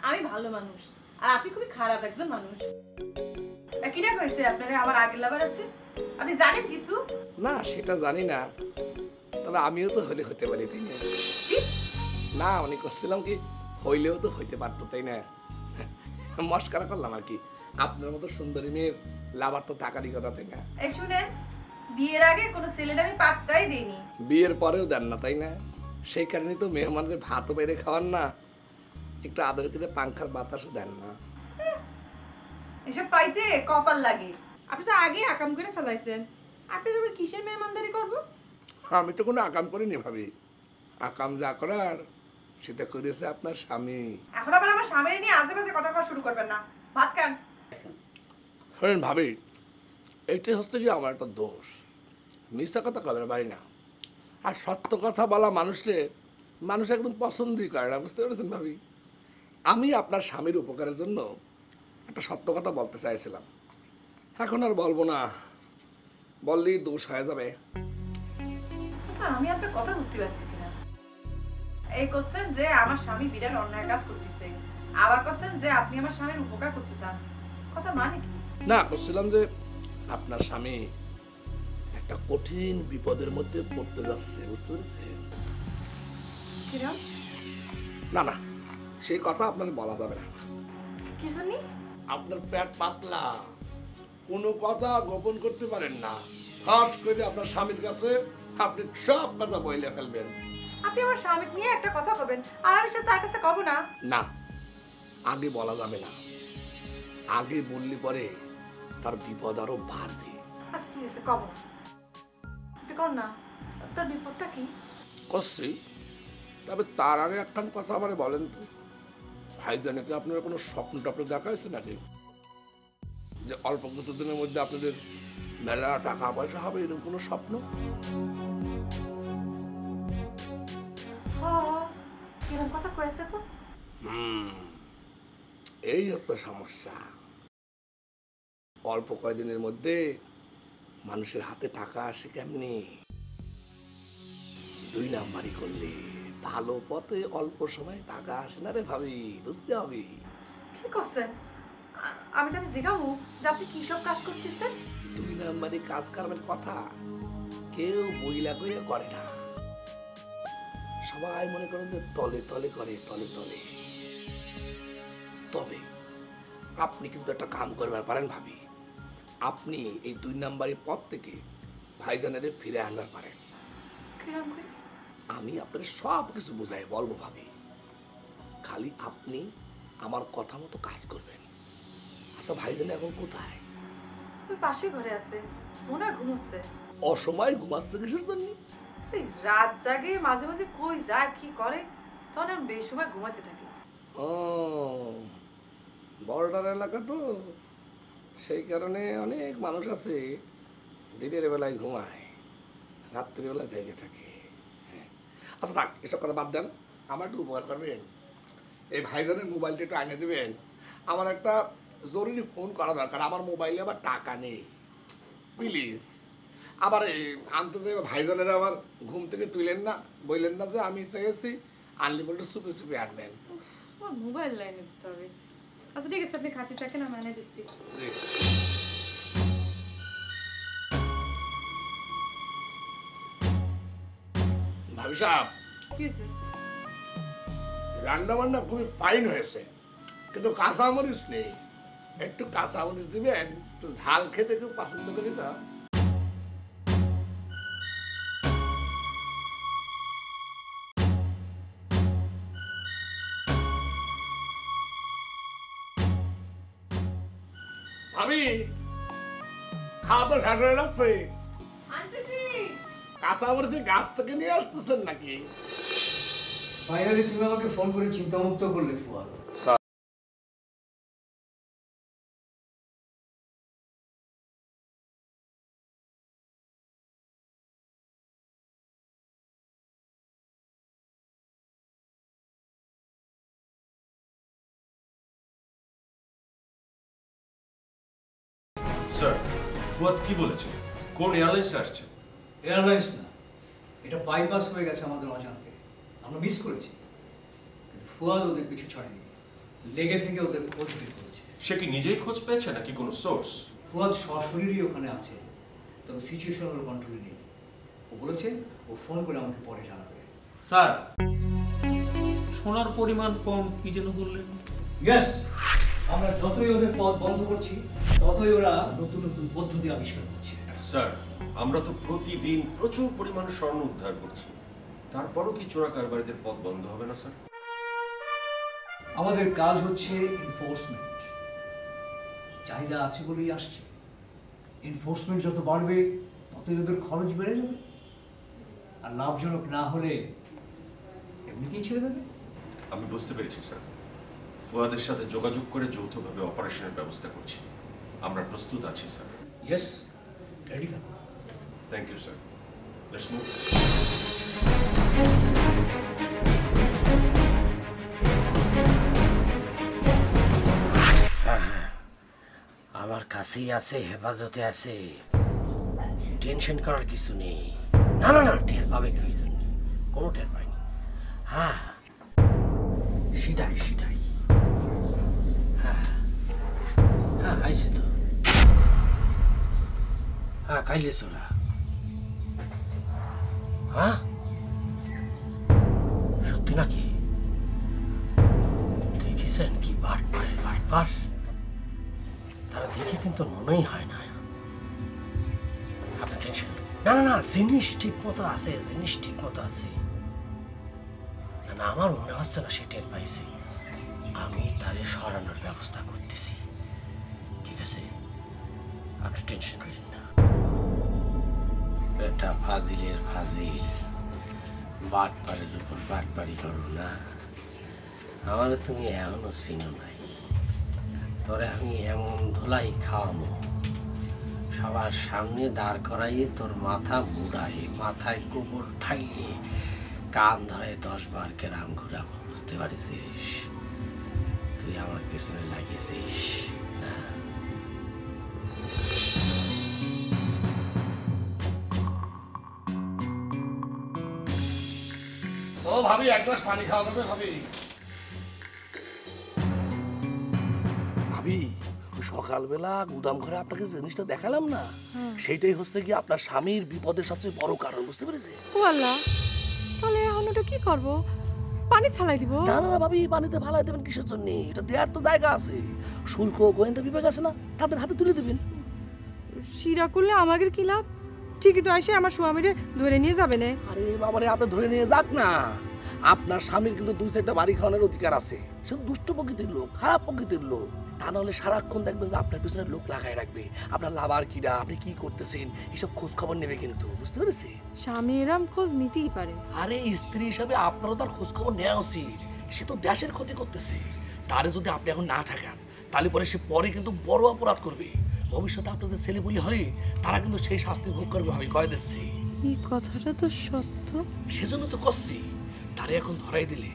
S8: আমি ভালো মানুষ, আর আপনি খুবই খারাপ একজন মানুষ। কিরা কইছে আপনারা আমার আগের লাভার আছে? আপনি জানেন কিছু?
S6: না, সেটা জানি না, তবে আমিও তো হলে হতে পারি, তাই না?
S8: কি?
S6: না, মানে করছিলাম কি, হইলেও তো হইতে পারতো, তাই না? মস্কারা করলাম আর কি। আপনার মতো সুন্দরী মেয়ের লাভার তো টাকারই কথা, তাই না?
S8: এই শুনেন, বিয়ের আগে কোনো ছেলের আমি পাত্তাই দেইনি।
S6: বিয়ের পরেও দেন না, তাই না? সেই কারণে তো মেহমানদের ভাতও বাইরে খাওয়ান না, একটু আদর করে পাংখার বাতাসও দেন না।
S8: এসব পাইতে কপাল লাগে। আপনি তো আগে আকাম করে ফেলাইছেন, আপনার আবার কিসের মেহমানদারি করবো?
S6: আমি তো কোনো আকাম করিনি ভাবি, আকাম যা করার সেটা করেছে আপনার স্বামী।
S8: এখন আবার আমার স্বামীর নিয়ে আজেবাজে কথা কওয়া শুরু করবেন না। ভাত খান।
S6: শোনেন ভাবি, এইটাই হচ্ছে কি আমার একটা দোষ, মিথ্যা কথা কবেন পারি না, আর সত্য কথা বলা মানুষ একদম পছন্দই করে না, বুঝতে পেরেছেন ভাবি? আমি আপনার স্বামীর উপকারের জন্য একটা সত্য কথা বলতে চাইছিলাম, এখন আর বলবো না, বললেই দোষ হয়ে যাবে।
S8: আচ্ছা, আমি আপনার কথা বুঝতে পারতেছি না। এই কোশ্চেন যে আমার স্বামী বিরাট অন্যায় কাজ করতেছে, আবার কোশ্চেন যে আপনি আমার স্বামীর উপকার করতে চান, কথা মানে কি?
S6: না, বলছিলাম যে আপনার স্বামী একটা কঠিন বিপদের মধ্যে পড়তে যাচ্ছে, বুঝতে পেরেছেন?
S8: কিরম?
S6: না, সেই কথা আপনার বলা যাবে না।
S8: কি শুনি?
S6: আপনার পেট পাতলা, কোনো কথা গোপন করতে পারেন না, ফাঁস করে আপনার স্বামীর কাছে আপনি সব কথা বইলে ফেলবেন।
S8: আপনি আমার স্বামী নিয়ে একটা কথা বলবেন, আর আমি সেটা তার কাছে কব না?
S6: না, আগে বলা যাবে না, আগে বললে পরে তার বিপদ আরো বাড়বে।
S8: আচ্ছা ঠিক আছে, কব না। আপনি কর না, আপনার বিপদটা কি?
S6: করছি, তবে তার আগে একখান কথা আমার বলেন তো, ভাইজানে কি আপনার কোনো স্বপ্ন টপ্ন দেখা হয়েছে নাকি, যে অল্প কিছুদিনের মধ্যে আপনাদের মেলা টাকা পয়সা হবে, এরকম কোনো স্বপ্ন?
S8: লাগতেছে তো।
S6: এই হচ্ছে সমস্যা। অল্প কয়েকদিনের মধ্যে মানুষের হাতে টাকা আসে কেমনি? 2 নাম্বারই করলে ভালো পথে অল্প সময়ে টাকা আসে না রে ভাবি, বুঝতে হবে।
S8: কি করছেন? আমি তাহলে জিজ্ঞাবো যে আপনি কি সব কাজ করতেছেন?
S6: 2 নাম্বারই কাজ কারবার কথা কেউ বইলা কইয়া করে না। সবাই মনে করেন যে তলে তলে করে, তলে তলে। তবে আপনি কিন্তু একটা কাম করবার পারেন ভাবি। আপনি এই 2 নাম্বারের পথ থেকে ভাইজানের ফিরে আনবার পারেন।
S8: কিরকম করে?
S6: আমি আপনার সব কিছু বুঝাই বলবো ভাবি, খালি আপনি আমার কথা মতো কাজ করবেন। আচ্ছা ভাইজান এখন কোথায়?
S8: ওই পাশে ঘরে আছে, মনে হয় ঘুমোচ্ছে।
S6: অসময় ঘুমাচ্ছে কিসের জন্য?
S8: ওই রাত জাগে, মাঝে মাঝে কই যায় কি করে, তখন আমি বেসময় ঘুমাতে থাকি।
S6: ও বর্ডার এলাকা তো, সেই কারণে অনেক মানুষ আছে দিনের বেলায় ঘুমায়, রাত্রিবেলা জায়গা থাকে। হ্যাঁ, আচ্ছা থাক, এসব কথা বাদ দেন। আমার একটু উপকার করবেন, এই ভাইজানের মোবাইলটা একটু আনিয়ে দেবেন। আমার একটা জরুরি ফোন করা দরকার, আমার মোবাইলে আবার টাকা নেই, প্লিজ। আবার আনতে যাই ভাইজানের আবার ঘুম থেকে তুলেন না, বললেন না যে আমি চেয়েছি, আনলি বলতে চুপে চুপে আনবেন।
S8: আমার মোবাইল লাইনে দিতে হবে। আচ্ছা ঠিক আছে, আপনি খাতে থাকেন, আমি এনে দিচ্ছি।
S6: ভাবি সাহেব,
S8: কি হয়েছে?
S6: রান্না বান্না খুবই ফাইন হয়েছে, কিন্তু কাঁচামরিচ নেই। একটু কাঁচামরিচ দিবেন, তো ঝাল খেতে খুব পছন্দ করি না। ভাবি, খাওয়া তো শেষ হয়ে যাচ্ছে।
S8: আনতেছি।
S6: কাঁচামরিচ গাছ থেকে নিয়ে আসতেছেন নাকি?
S2: ফাইনালি তুমি আমাকে ফোন করে চিন্তামুক্ত করলে ফুয়াদ।
S1: স্যার, ফুয়াদ কি বলেছে? কোন এয়ারলাইন্সে আসছে?
S2: এয়ারলাইন্স না, এটা বাইপাস হয়ে গেছে আমাদের অজান্তে, আমরা মিস করেছি। কিন্তু ফুয়াদ ওদের পিছু ছাড়েনি, লেগে থেকে ওদের খোঁজ বের করেছে।
S1: সে কি নিজেই খোঁজ পেয়েছে নাকি কোনো সোর্স?
S2: ফুয়াদ সশরীরই ওখানে আছে, তবে সিচুয়েশন ওর কন্ট্রোলে নেই। ও বলেছে ও ফোন করে আমাকে পরে জানাবে।
S3: স্যার, সোনার পরিমাণ কম কি যেন বললেন?
S2: ইয়েস, আমরা যতই ওদের পথ বন্ধ করছি, ততই ওরা নতুন নতুন পদ্ধতি আবিষ্কার করছে।
S1: স্যার, আমরা তো প্রতিদিন প্রচুর পরিমাণ স্বর্ণ উদ্ধার করছি, তারপরও কি চোরা কারবারিদের পথ বন্ধ হবে না স্যার?
S2: আমাদের কাজ হচ্ছে এনফোর্সমেন্ট। চাহিদা আছে বলেই আসছে, এনফোর্সমেন্ট যত বাড়বে ততই ওদের খরচ বেড়ে যাবে, আর লাভজনক না হলে এমনিতেই ছেড়ে দেবে।
S1: আমি বুঝতে পেরেছি স্যার। ফুয়াদের সাথে যোগাযোগ করে যৌথভাবে অপারেশনের ব্যবস্থা করছি। আমরা প্রস্তুত আছি স্যার।
S2: ইয়েস, রেডি থাকো।
S1: Thank you sir. Let's move.
S7: আমার কাছেই আছে, হেফাজতে আছে, টেনশন করার কিছু নেই। না না না, টের পাবে কি জন্য? কোনো টের পাইনি। হ্যাঁ, সেটাই সেটাই। হ্যাঁ হ্যাঁ, আইসে তো। হ্যাঁ, কাইলে চোরা। হ্যাঁ, সত্যি নাকি? দেখেছেন কি বাটপার বাটপার? তারা দেখে কিন্তু মনেই হয় না। আপনার টেনশন না না না, জিনিস ঠিক মতো আছে, জিনিস ঠিক মতো আছে। না না, আমার মনে হচ্ছে না সে টের পাইছে। আমি তারে সরানোর ব্যবস্থা করতেছি, ঠিক আছে? আপনি টেনশন করেন না। এটা ফাজিলের ফাজিল, বাটপাড়ের উপর বাটপাড়ি করো না। আমার তুমি এমনও চিনো নাই, তোরে আমি এমন ধোলাই খাওয়াবো, সবার সামনে দাঁড় করাইয়ে তোর মাথা মুড়াই, মাথায় গোবর ঠাইয়ে
S6: কান ধরে 10 বার গ্রাম ঘুরাবো, বুঝতে পারিস? তুই আমার পিছনে লাগিয়েছিস না? ও ভাবি, এক গ্লাস পানি খাওয়া যাবে ভাবি? ভাবি, সকালবেলা গুদাম ঘরে আপনাকে জিনিসটা দেখালাম না, সেইটাই হচ্ছে কি আপনার স্বামীর বিপদের সবচেয়ে বড় কারণ, বুঝতে পেরেছে?
S9: ও আল্লাহ, তাহলে এখন ওটা কি করব? পানি ফেলাই দিব?
S6: না না ভাবি, পানিতে ফালাই দেবেন কিসের জন্য? এটা দেওয়ার তো জায়গা আছে, শুল্ক গোয়েন্দা বিভাগ আছে না, তাদের হাতে তুলে দেবেন।
S9: শিরা করলে আমাদের কি লাভ? ঠিকই তো এসে আমার স্বামীরে ধরে নিয়ে যাবে না।
S6: আরে বাবারে, আপনি ধরে নিয়ে যাক না, আপনার স্বামীর কিন্তু 2-4টা বাড়ি খাওয়ানোর অধিকার আছে। সে দুষ্ট প্রকৃতির লোক, খারাপ প্রকৃতির লোক। তা নাহলে সারাক্ষণ দেখবেন যে আপনার পিছনে লোক লাগাই রাখবে, আপনার লাভার কিরা, আপনি কি করতেছেন এসব খোঁজ খবর নেবে কিন্তু, বুঝতে পেরেছি?
S9: স্বামী এরম খোঁজ নিতেই পারে।
S6: আরে স্ত্রী হিসাবে আপনারও তার খোঁজ খবর নেওয়া উচিত। সে তো দেশের ক্ষতি করতেছে, তারে যদি আপনি এখন না ঠেকান তাহলে পরে সে পরে কিন্তু বড় অপরাধ করবে। ভবিষ্যতে আপনাদের ছেলে বলি হলে তারা কিন্তু সেই শাস্তি ভোগ করবে, আমি কয়ে দিচ্ছি।
S9: এই কথাটা তো সত্য।
S6: সেজন্য তো করছি, তারে এখন ধরাই দিলে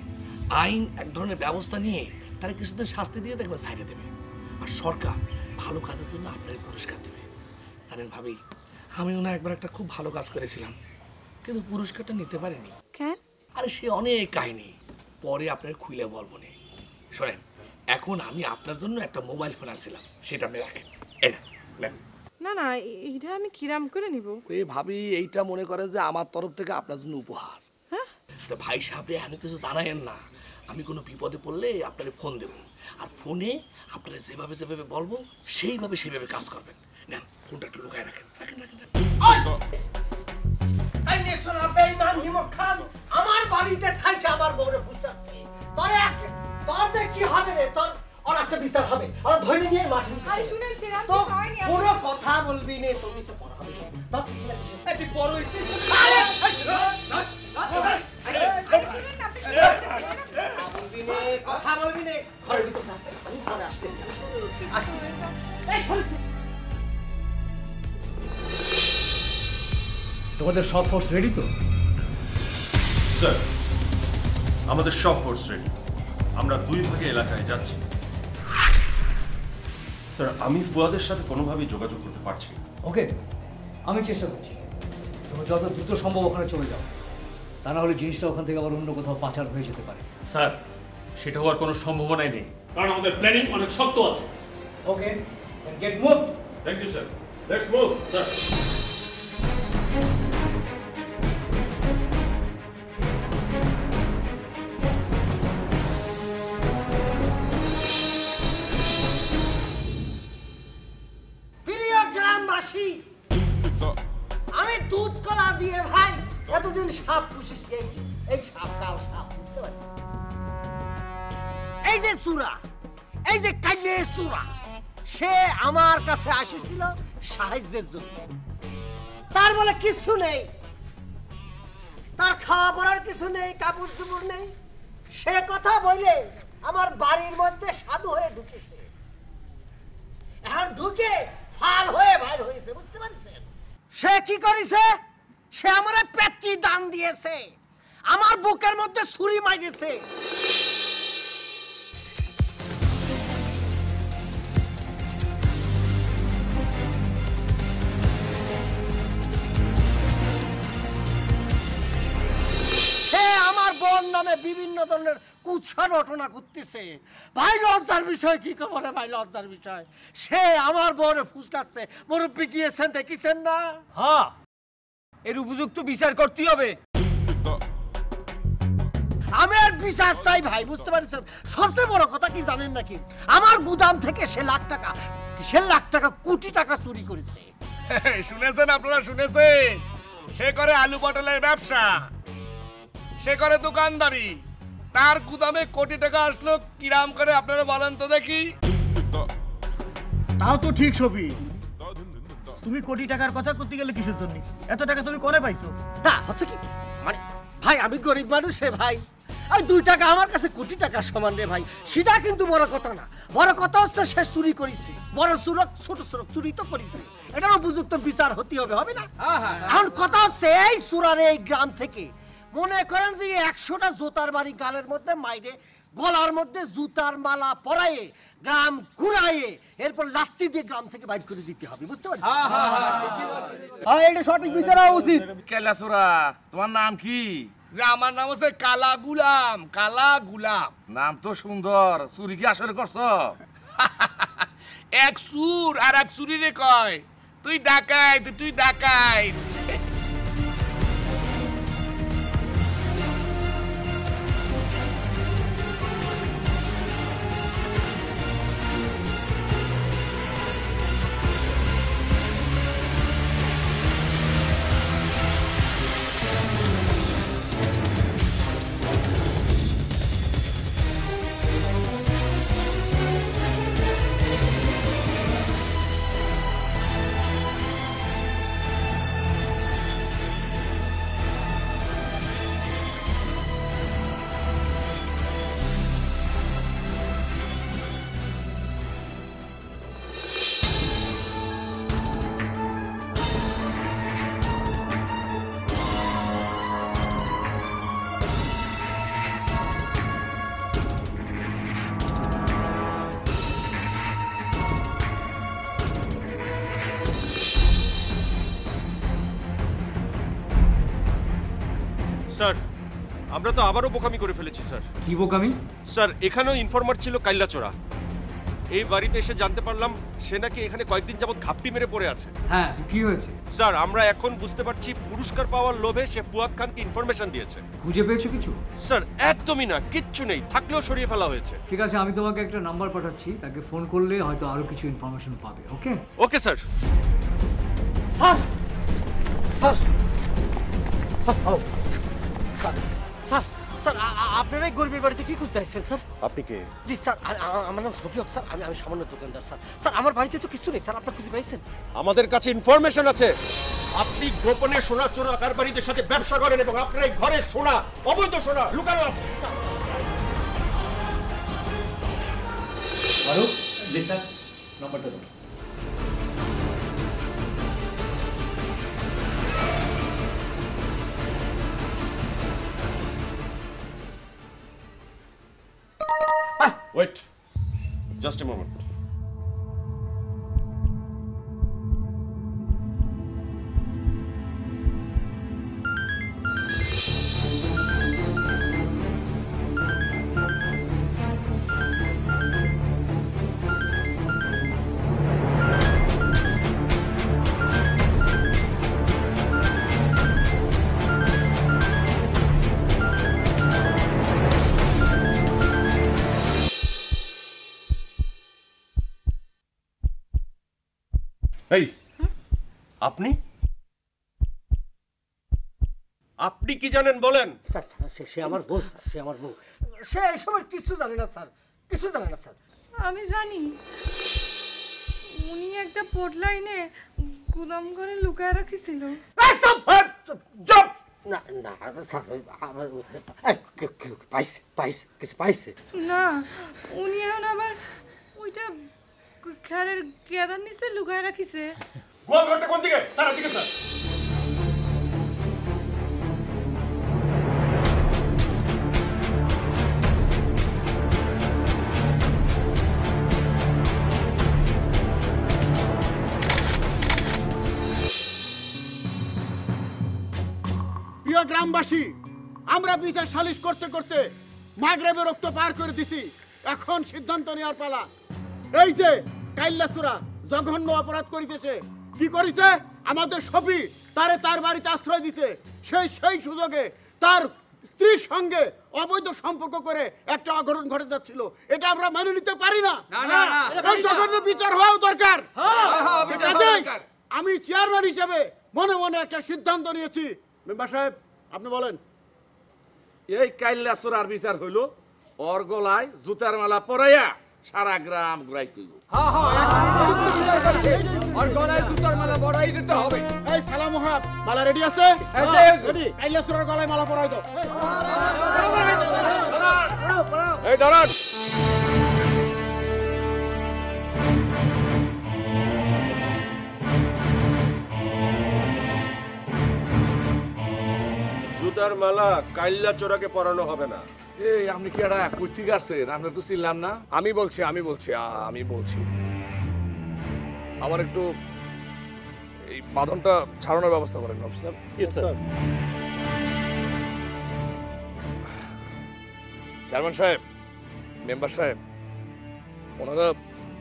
S6: আইন এক ধরনের ব্যবস্থা নিয়ে তারা কিছুদিন শাস্তি দিয়ে দেখবেন ছাইড়ে দেবে, আর সরকার ভালো কাজের জন্য আপনার পুরস্কার দেবে। জানেন ভাবি, আমিও না একবার একটা খুব ভালো কাজ করেছিলাম, কিন্তু পুরস্কারটা নিতে পারিনি।
S9: কেন?
S6: আরে সে অনেক কাহিনী, পরে আপনার খুলে বলবো না। শোনেন, এখন আমি আপনার জন্য একটা মোবাইল ফোন আনছিলাম, সেটা আপনি রাখেন। এই না, নেন।
S9: না না, এইটা আমি কিরাম করে নিব?
S6: এই ভাবি, এইটা মনে করেন যে আমার তরফ থেকে আপনার জন্য উপহার।
S9: হ্যাঁ,
S6: তো ভাই সাহেব এখানে কিছু জানায়েন না, আমি কোনো বিপদে পড়লে আপনাকে ফোন দেব, আর ফোনে আপনারা যেভাবে যেভাবে বলবো সেইভাবে কাজ করবেন। নেন, ফোনটা একটু লুকায় রাখেন।
S7: আমার বাড়িতে থাইকে আমার বউরে বুঝাচ্ছে, তোর যে কি হবে রে, তোর ওর আছে বিচার হবে, ওরা ধরে নিয়ে মাঠে
S8: আরে শুনেন সেরা
S7: তো
S8: হয়নি।
S7: কোনো কথা বলবি নে, তুমি তো পড়া হবে তো তুই বড় হইছিস। কথা বলবি নে, ঘরের ভিতর থাক, আমি ঘরে আসতেছি।
S2: তোমাদের সব ফোর্স রেডি তো?
S1: স্যার, আমাদের সব ফোর্স রেডি, আমরা 2 ভাগে এলাকায় যাচ্ছি। স্যার, আমি ফুয়াদের সাথে কোনোভাবেই যোগাযোগ করতে পারছি না।
S2: ওকে, আমি চেষ্টা করছি। তোমরা যত দ্রুত সম্ভব ওখানে চলে যাও, তা না হলে জিনিসটা ওখান থেকে আবার অন্য কোথাও পাচার হয়ে যেতে পারে।
S3: স্যার, সেটা হওয়ার কোনো সম্ভাবনাই নেই, কারণ আমাদের প্ল্যানিং অনেক শক্ত আছে।
S2: Okay, get move.
S1: Thank you sir, let's move. Sir,
S7: প্রিয় গ্রামবাসী, আমি দুধ কলা দিয়ে ভাই এতদিন সাপ পুষেছি, এই সাপ কাল সাপ, বুঝতে পারছি? এই যে চূড়া, এই যে কাইলে চূড়া, সে আমার কাছে আসিছিল সাহায্যের জন্য। তার বলে কিছু নেই, তার খাওয়া পড়ার কিছু নেই, কাপড় চোপড় নেই। সে কথা বলে আমার বাড়ির মধ্যে সাধু হয়ে ঢুকেছে, এখন ঢুকে ফাল হয়ে বাইর হয়েছে, বুঝতে পারছেন? সে কি করেছে? সে আমার পেটটি দান দিয়েছে, আমার বুকের মধ্যে ছুরি মারিয়েছে। সে আমার বোন নামে বিভিন্ন ধরনের কুৎসা রটনা করতেছে। ভাই লজ্জার বিষয়, কি খবর ভাই, লজ্জার বিষয়। সে আমার বউরে ফুসকাচ্ছে, মুরব্বি গিয়েছেন, দেখিছেন না?
S5: হ্যাঁ, এর উপযুক্ত বিচার করতে হবে।
S7: আমি আর বিচার চাই ভাই, বুঝতে পারছেন? সবচেয়ে বড় কথা কি জানেন নাকি, আমার গুদাম থেকে সে লাখ টাকা কোটি টাকা চুরি করেছে।
S10: শুনেছেন আপনারা, শুনেছেন? সে করে আলু পটলের ব্যবসা, সে করে দোকানদারি, তার গুদামে কোটি টাকা আসলো কিরাম করে আপনারা বলেন তো দেখি।
S11: তাও তো ঠিক ছবি, তুমি কোটি টাকার কথা করতে গেলে কিসের জন্য? এত টাকা তুমি কোনে পাইছো?
S7: না হচ্ছে কি মানে ভাই, আমি গরিব মানুষ রে ভাই, ওই 2 টাকা আমার কাছে কোটি টাকার সমান রে ভাই, সেটা কিন্তু বড় কথা না। বড় কথা হচ্ছে সে চুরি করেছে, বড় চুরক ছোট চুরি তো করেছে, এটার উপযুক্ত বিচার হতে হবে, হবে না? এখন কথা হচ্ছে এই চুরারে এই গ্রাম থেকে মনে করেন যে 100টা জুতার বাড়ি গালের মধ্যে মাইরে গলার মধ্যে জুতার মালা পরায়ে গ্রাম ঘুরাইয়ে এরপর লাত্তি দিয়ে গ্রাম থেকে বাইর করে দিতে হবে, বুঝতে পারছেন?
S11: এটা সঠিক বিচার হওয়া উচিত।
S6: কেলাসুরা তোমার নাম কি?
S10: যে আমার নাম হচ্ছে কালা গুলাম, কালা গুলাম।
S6: নাম তো সুন্দর, চুরি কি আসলে করছো?
S10: এক সুর আর এক সুরিরে কয় তুই ডাকাইত, তুই ডাকাইত।
S12: স্যার আমরা তো আবারও বোকামি করে ফেলেছি স্যার।
S2: কি বোকামি?
S12: স্যার এখানেও ইনফরমার ছিল কাইল্লাচোরা। এই বাড়িতে এসে জানতে পারলাম সে নাকি এখানে কয়েকদিন যাবত ঘাপটি মেরে পড়ে আছে।
S2: হ্যাঁ, কি হয়েছে?
S12: স্যার আমরা এখন বুঝতে পারছি পুরস্কার পাওয়ার লোভে সে ফুয়াদ খানকে ইনফরমেশন দিয়েছে।
S2: খুঁজে পেয়েছো কিছু?
S12: স্যার একদমই না, কিচ্ছু নেই, থাকলেও সরিয়ে ফেলা হয়েছে।
S2: ঠিক আছে, আমি তোমাকে একটা নাম্বার পাঠাচ্ছি, তাকে ফোন করলে হয়তো আরো কিছু ইনফরমেশন পাবে। Okay
S12: okay sir.
S7: Sir sir sir sir sir আপনারা এই গরিবের বাড়িতে কি খুঁজতে আসছেন স্যার?
S12: আপনি কে?
S7: জি স্যার, আমার নাম শফিক স্যার, আমি সামান্য দোকানদার স্যার। স্যার আমার বাড়িতে তো কিছু নেই স্যার, আপনারা খুঁজে পাইছেন?
S12: আমাদের কাছে ইনফরমেশন আছে আপনি গোপনে সোনা চোরা কারবারিদের সাথে ব্যবসা করেন এবং আপনার এই ঘরে সোনা, অবৈধ সোনা লুকানো আছে।
S2: ফারুক? জি স্যার, নাম্বারটা দাও।
S12: Wait, just a moment. এই আপনি আপনি কি জানেন বলেন?
S7: স্যার সে আমার বউ স্যার, সে আমার বউ। সে এসবের কিছু জানে না স্যার, কিছু জানে না স্যার।
S9: আমি জানি উনি একটা পোটলাইনে গুদাম ঘরে লুকায় রাখিছিল।
S7: না না স্যার, পাইছে পাইছে কিছু পাইছে
S9: না, উনি এখন আবার ওইটা খেরের গেদার নিচে লুকায় রাখিছে।
S12: গোয়ালঘরটা কোন দিকে? স্যার এদিকে স্যার।
S11: প্রিয় গ্রামবাসী, আমরা বিচার সালিশ করতে করতে মাগরিবের রক্ত পার করে দিছি। এখন সিদ্ধান্ত নেওয়ার পালা। এই যে কাইল্লাচোরা জঘন্য অপরাধ করিতেছে, কি করেছে? আমাদের শফি তারে তার বাড়িতে আশ্রয় দিছে। সেই সুযোগে তার স্ত্রীর সঙ্গে অবৈধ সম্পর্ক করে একটা অঘটন ঘটে যাচ্ছিল। এটা আমরা মেনে নিতে পারি না। এই জঘন্য বিচার হওয়াও দরকার। আমি চেয়ারম্যান হিসেবে মনে মনে একটা সিদ্ধান্ত নিয়েছি। মেম্বার সাহেব আপনি বলেন।
S13: এই কাইল্লাচোরার বিচার হইল ওর গলায় জুতার মালা পরাইয়া সারা গ্রাম ঘুরাইতে হইব।
S11: এই সালাম মোহাব, মালা রেডি আছে? কাইল্লাচোরার গলায় মালা পরাই দাও।
S12: এই দাঁড়ান। জুতার মালা কাইল্লা চোরাকে পরানো হবে না।
S14: এই আপনি কি একটা কুর্তি কাটছেন? আমরা তো চিনলাম না।
S15: আমি বলছি আমার একটু এই বাঁধনটা ছাড়ানোর ব্যবস্থা করেন অফিসার। চেয়ারম্যান সাহেব, মেম্বার সাহেব, ওনারা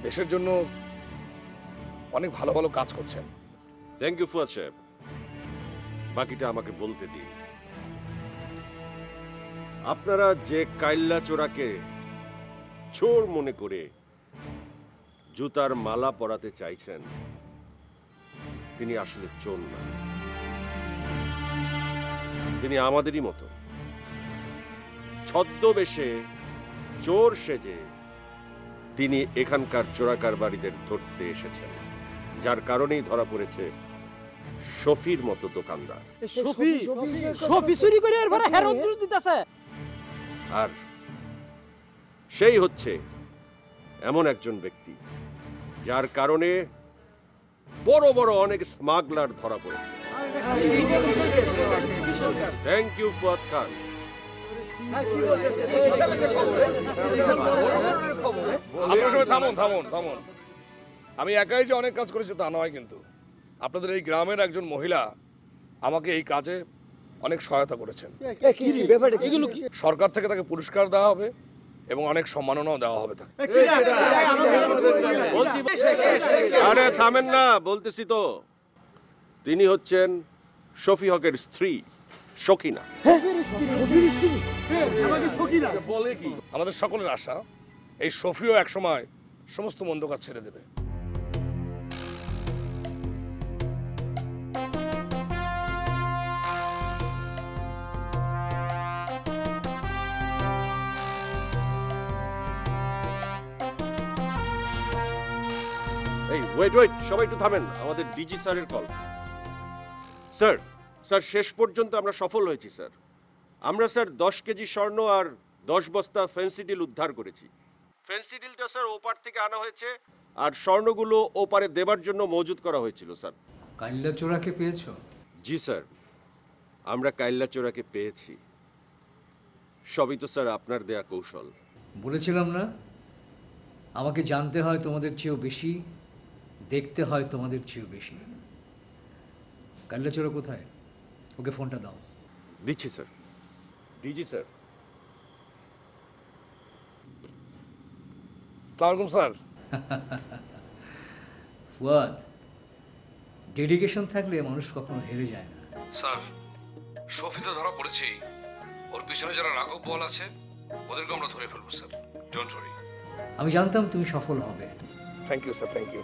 S15: দেশের জন্য অনেক ভালো ভালো কাজ করছেন।
S12: থ্যাংক ইউ ফুয়াদ সাহেব, বাকিটা আমাকে বলতে দিন। আপনারা যে কাইল্লা চোরাকে চোর মনে করে জুতার মালা পরাতে চাইছেন, তিনি আসলে চোর না, তিনি আমাদেরই মতো ছদ্মবেশে চোর সেজে তিনি এখানকার চোরাকারবারীদের ধরতে এসেছেন, যার কারণেই ধরা পড়েছে শফির মতো দোকানদার। আর সেই হচ্ছে এমন একজন ব্যক্তি যার কারণে বড় বড় অনেক স্মাগলার ধরা পড়েছে। থ্যাংক ইউ ফুয়াদ খান।
S15: আপনার সবাই থামুন। আমি একাই যে অনেক কাজ করেছি তা নয়, কিন্তু আপনাদের এই গ্রামের একজন মহিলা আমাকে এই কাজে অনেক সহায়তা করেছেন। সরকার থেকে তাকে পুরস্কার দেওয়া হবে এবং অনেক সম্মাননাও দেওয়া হবে তাকে।
S12: আরে থামেন না, বলতেছি তো। তিনি হচ্ছেন শফি হকের স্ত্রী সকিনা।
S15: আমাদের সকলের আশা এই শফিও একসময় সমস্ত মন্দ কাজ ছেড়ে দেবে।
S12: এই ওয়েট, সবাই একটু থামেন, আমাদের ডিজি স্যারের কল। স্যার, শেষ পর্যন্ত আমরা সফল হয়েছি স্যার। আমরা স্যার 10 কেজি স্বর্ণ আর 10 বস্তা ফেন্সিডিল উদ্ধার করেছি। ফেন্সিডিলটা স্যার ওপার থেকে আনা হয়েছে, আর স্বর্ণগুলো ওপারে দেবার জন্য মজুত করা হয়েছিল স্যার।
S2: কাইল্লা চোরাকে পেয়েছো?
S12: জি স্যার, আমরা কাইল্লা চোরাকে পেয়েছি। সবই তো স্যার আপনার দেয়া কৌশল।
S2: বলেছিলাম না, আমাকে জানতে হয় তোমাদের চেয়েও বেশি, দেখতে হয় তোমাদের চেয়েও বেশি। কাইল্লা চোরা কোথায়? ওকে ফোনটা দাও।
S12: দিচ্ছি স্যার। DG sir.
S15: আসসালামু আলাইকুম স্যার।
S2: ফুয়াদ, ডেডিকেশন থাকলে মানুষ কখনো হেরে যায় না।
S15: স্যার, শফি তো ধরা পড়েছেই, ওর পিছনে যারা রাঘব বল আছে ওদেরকে আমরা ধরে ফেলবো স্যার। Don't worry.
S2: আমি জানতাম তুমি সফল হবে।
S15: Thank you sir, thank you.